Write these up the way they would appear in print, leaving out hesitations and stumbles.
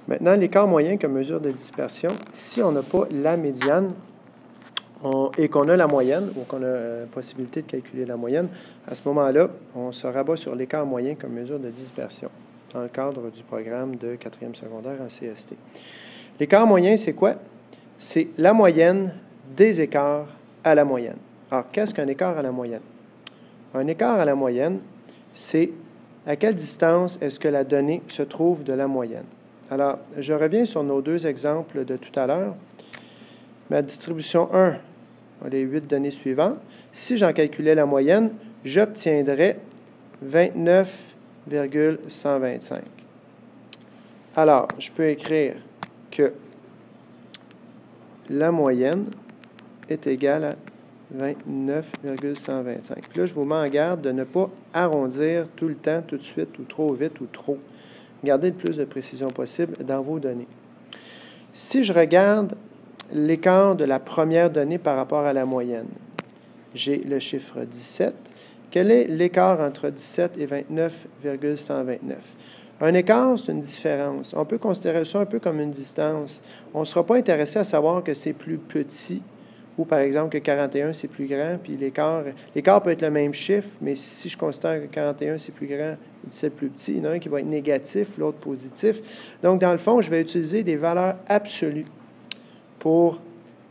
Maintenant, l'écart moyen comme mesure de dispersion, si on n'a pas la médiane et qu'on a la moyenne, ou qu'on a la possibilité de calculer la moyenne, à ce moment-là, on se rabat sur l'écart moyen comme mesure de dispersion dans le cadre du programme de 4e secondaire en CST. L'écart moyen, c'est quoi? C'est la moyenne des écarts à la moyenne. Alors, qu'est-ce qu'un écart à la moyenne? Un écart à la moyenne, c'est à quelle distance est-ce que la donnée se trouve de la moyenne. Alors, je reviens sur nos deux exemples de tout à l'heure. Ma distribution 1 a les 8 données suivantes. Si j'en calculais la moyenne, j'obtiendrais 29,125. Alors, je peux écrire que la moyenne est égale à 29,125. Puis là, je vous mets en garde de ne pas arrondir tout le temps, tout de suite, ou trop vite, ou trop. Gardez le plus de précision possible dans vos données. Si je regarde l'écart de la première donnée par rapport à la moyenne, j'ai le chiffre 17. Quel est l'écart entre 17 et 29,129? Un écart, c'est une différence. On peut considérer ça un peu comme une distance. On ne sera pas intéressé à savoir que c'est plus petit, ou par exemple que 41, c'est plus grand, puis l'écart peut être le même chiffre, mais si je considère que 41, c'est plus grand, 17 plus petit, il y en a un qui va être négatif, l'autre positif. Donc, dans le fond, je vais utiliser des valeurs absolues pour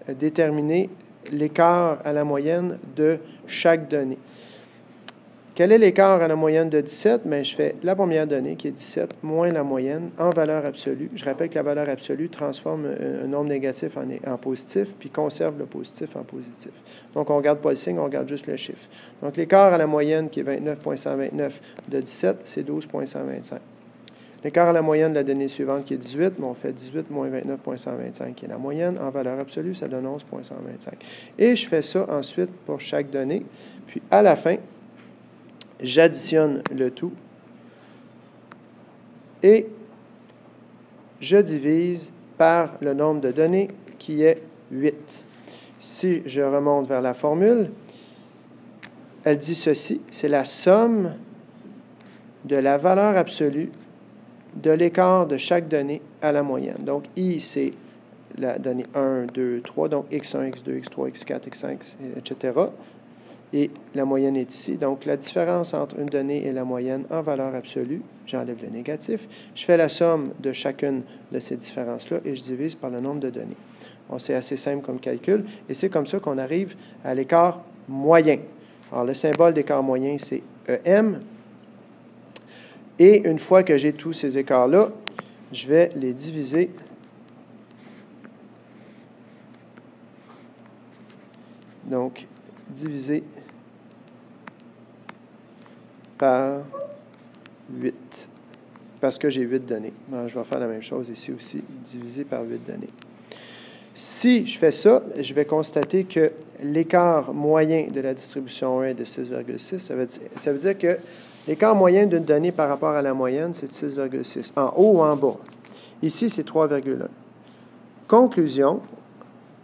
déterminer l'écart à la moyenne de chaque donnée. Quel est l'écart à la moyenne de 17? Bien, je fais la première donnée, qui est 17, moins la moyenne, en valeur absolue. Je rappelle que la valeur absolue transforme un nombre négatif en positif, puis conserve le positif en positif. Donc, on ne regarde pas le signe, on regarde juste le chiffre. Donc, l'écart à la moyenne, qui est 29,129 de 17, c'est 12,125. L'écart à la moyenne de la donnée suivante, qui est 18, mais on fait 18 moins 29,125, qui est la moyenne. En valeur absolue, ça donne 11,125. Et je fais ça ensuite pour chaque donnée. Puis, à la fin, j'additionne le tout et je divise par le nombre de données qui est 8. Si je remonte vers la formule, elle dit ceci, c'est la somme de la valeur absolue de l'écart de chaque donnée à la moyenne. Donc, I, c'est la donnée 1, 2, 3, donc X1, X2, X3, X4, X5, etc., et la moyenne est ici. Donc, la différence entre une donnée et la moyenne en valeur absolue, j'enlève le négatif. Je fais la somme de chacune de ces différences-là et je divise par le nombre de données. Bon, c'est assez simple comme calcul. Et c'est comme ça qu'on arrive à l'écart moyen. Alors, le symbole d'écart moyen, c'est EM. Et une fois que j'ai tous ces écarts-là, je vais les diviser donc diviser par 8, parce que j'ai 8 données. Alors, je vais faire la même chose ici aussi, divisé par 8 données. Si je fais ça, je vais constater que l'écart moyen de la distribution 1 est de 6,6. Ça veut dire que l'écart moyen d'une donnée par rapport à la moyenne, c'est de 6,6, en haut ou en bas. Ici, c'est 3,1. Conclusion,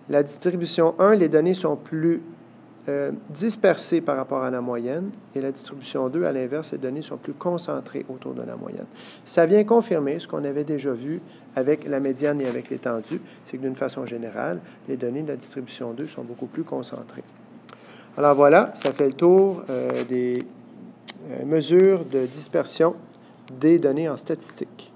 la distribution 1, les données sont plus dispersées par rapport à la moyenne, et la distribution 2, à l'inverse, les données sont plus concentrées autour de la moyenne. Ça vient confirmer ce qu'on avait déjà vu avec la médiane et avec l'étendue, c'est que d'une façon générale, les données de la distribution 2 sont beaucoup plus concentrées. Alors voilà, ça fait le tour des mesures de dispersion des données en statistique.